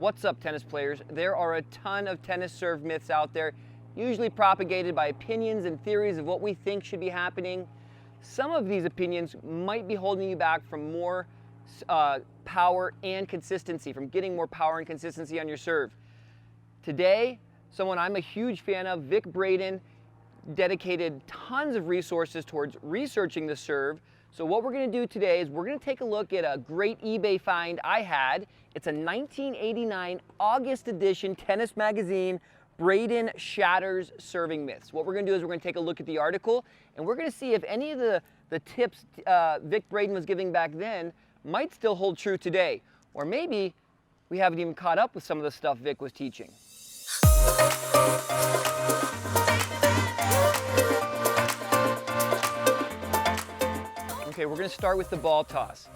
What's up, tennis players? There are a ton of tennis serve myths out there, usually propagated by opinions and theories of what we think should be happening. Some of these opinions might be holding you back from more power and consistency, from getting more power and consistency on your serve. Today, someone I'm a huge fan of, Vic Braden, dedicated tons of resources towards researching the serve. So what we're going to do today is we're going to take a look at a great eBay find I had. It's a 1989 August edition tennis magazine, Braden Shatters Serving Myths. What we're going to do is we're going to take a look at the article, and we're going to see if any of the tips Vic Braden was giving back then might still hold true today. Or maybe we haven't even caught up with some of the stuff Vic was teaching. Okay, we're going to start with the ball toss.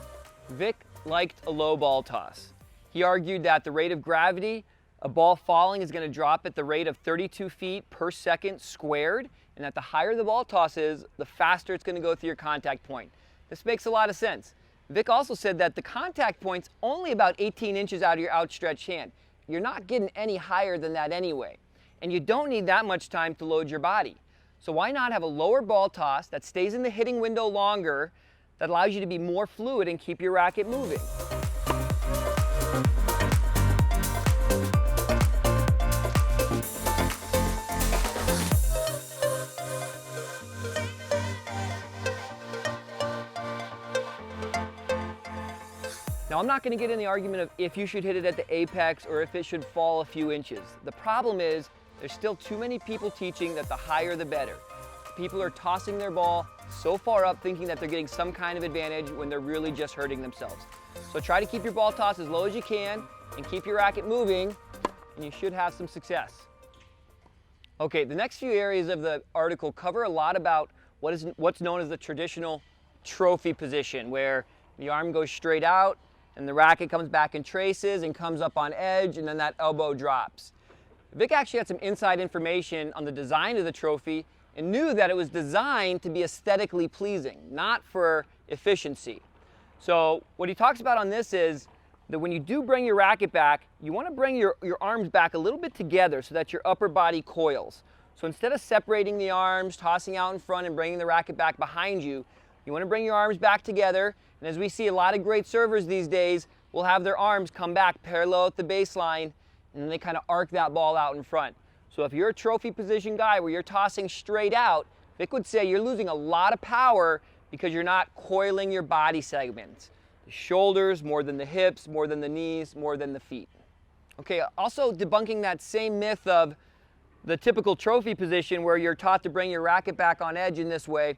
Vic liked a low ball toss. He argued that the rate of gravity, a ball falling is going to drop at the rate of 32 feet per second squared, and that the higher the ball toss is, the faster it's going to go through your contact point. This makes a lot of sense. Vic also said that the contact point's only about 18 inches out of your outstretched hand. You're not getting any higher than that anyway, and you don't need that much time to load your body. So why not have a lower ball toss that stays in the hitting window longer, that allows you to be more fluid and keep your racket moving? Now, I'm not going to get in the argument of if you should hit it at the apex or if it should fall a few inches. The problem is there's still too many people teaching that the higher the better. People are tossing their ball so far up thinking that they're getting some kind of advantage when they're really just hurting themselves. So try to keep your ball toss as low as you can and keep your racket moving, and you should have some success. Okay, the next few areas of the article cover a lot about what's known as the traditional trophy position, where the arm goes straight out and the racket comes back and traces and comes up on edge, and then that elbow drops. Vic actually had some inside information on the design of the trophy and knew that it was designed to be aesthetically pleasing, not for efficiency. So what he talks about on this is that when you do bring your racket back, you want to bring your arms back a little bit together so that your upper body coils. So instead of separating the arms, tossing out in front and bringing the racket back behind you, you want to bring your arms back together. And as we see, a lot of great servers these days will have their arms come back parallel at the baseline, and then they kind of arc that ball out in front. So if you're a trophy position guy where you're tossing straight out, Vic would say you're losing a lot of power because you're not coiling your body segments. The shoulders more than the hips, more than the knees, more than the feet. Okay, also debunking that same myth of the typical trophy position where you're taught to bring your racket back on edge in this way.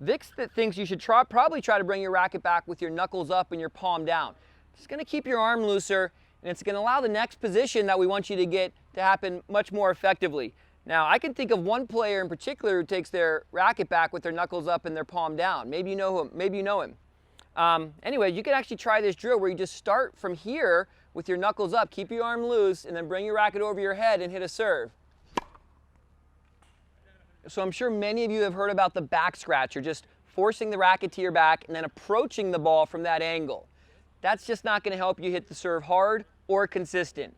Vic thinks you should probably try to bring your racket back with your knuckles up and your palm down. It's going to keep your arm looser, and it's going to allow the next position that we want you to get to happen much more effectively. Now, I can think of one player in particular who takes their racket back with their knuckles up and their palm down. Maybe you know him. Maybe you know him. Anyway, you can actually try this drill where you just start from here with your knuckles up, keep your arm loose, and then bring your racket over your head and hit a serve. So I'm sure many of you have heard about the back scratcher, just forcing the racket to your back and then approaching the ball from that angle. That's just not going to help you hit the serve hard or consistent.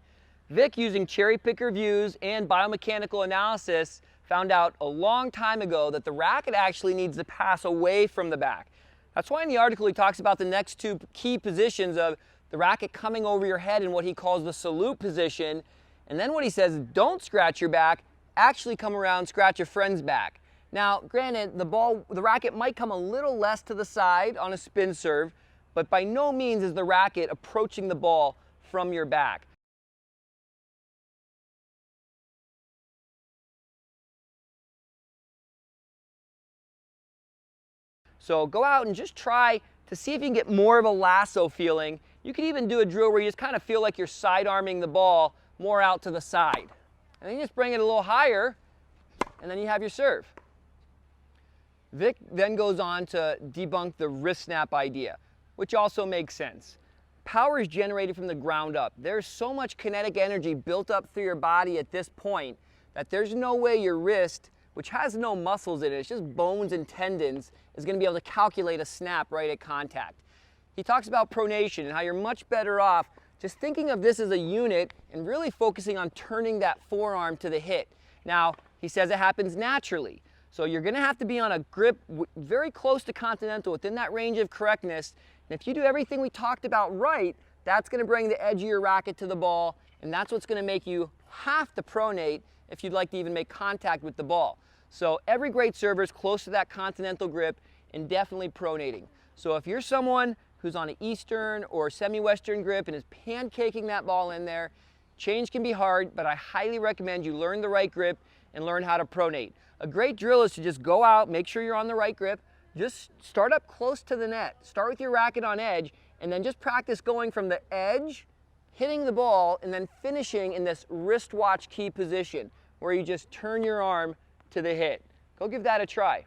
Vic, using cherry picker views and biomechanical analysis, found out a long time ago that the racket actually needs to pass away from the back. That's why in the article he talks about the next two key positions of the racket coming over your head in what he calls the salute position, and then what he says, don't scratch your back, actually come around, scratch your friend's back. Now, granted, the racket might come a little less to the side on a spin serve, but by no means is the racket approaching the ball from your back. So go out and just try to see if you can get more of a lasso feeling. You could even do a drill where you just kind of feel like you're side arming the ball more out to the side. And then you just bring it a little higher, and then you have your serve. Vic then goes on to debunk the wrist snap idea, which also makes sense. Power is generated from the ground up. There's so much kinetic energy built up through your body at this point that there's no way your wrist, which has no muscles in it, it's just bones and tendons, is going to be able to calculate a snap right at contact. He talks about pronation and how you're much better off just thinking of this as a unit and really focusing on turning that forearm to the hit. Now, he says it happens naturally. So you're gonna have to be on a grip very close to continental, within that range of correctness. And if you do everything we talked about right, that's gonna bring the edge of your racket to the ball, and that's what's gonna make you have to pronate if you'd like to even make contact with the ball. So every great server is close to that continental grip and definitely pronating. So if you're someone who's on an Eastern or semi-Western grip and is pancaking that ball in there, change can be hard, but I highly recommend you learn the right grip and learn how to pronate. A great drill is to just go out, make sure you're on the right grip, just start up close to the net. Start with your racket on edge, and then just practice going from the edge, hitting the ball, and then finishing in this wristwatch key position, where you just turn your arm to the hit. Go give that a try.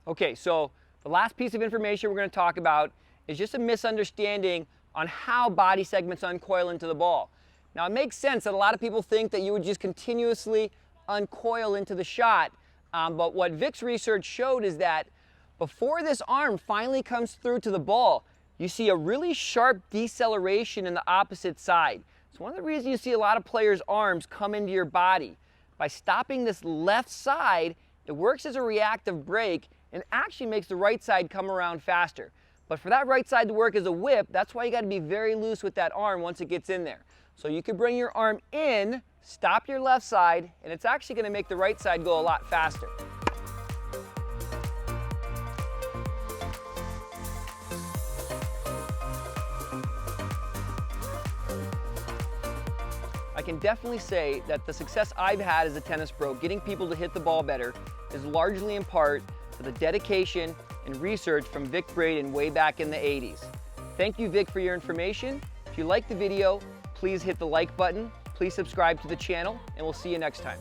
Okay, so the last piece of information we're going to talk about is just a misunderstanding on how body segments uncoil into the ball. Now, it makes sense that a lot of people think that you would just continuously uncoil into the shot, but what Vic's research showed is that before this arm finally comes through to the ball, you see a really sharp deceleration in the opposite side. It's one of the reasons you see a lot of players' arms come into your body. By stopping this left side, it works as a reactive brake and actually makes the right side come around faster. But for that right side to work as a whip, that's why you got to be very loose with that arm once it gets in there. So you could bring your arm in, stop your left side, and it's actually going to make the right side go a lot faster. I can definitely say that the success I've had as a tennis pro getting people to hit the ball better is largely in part to the dedication and research from Vic Braden way back in the 80s. Thank you, Vic, for your information. If you liked the video, please hit the like button, please subscribe to the channel, and we'll see you next time.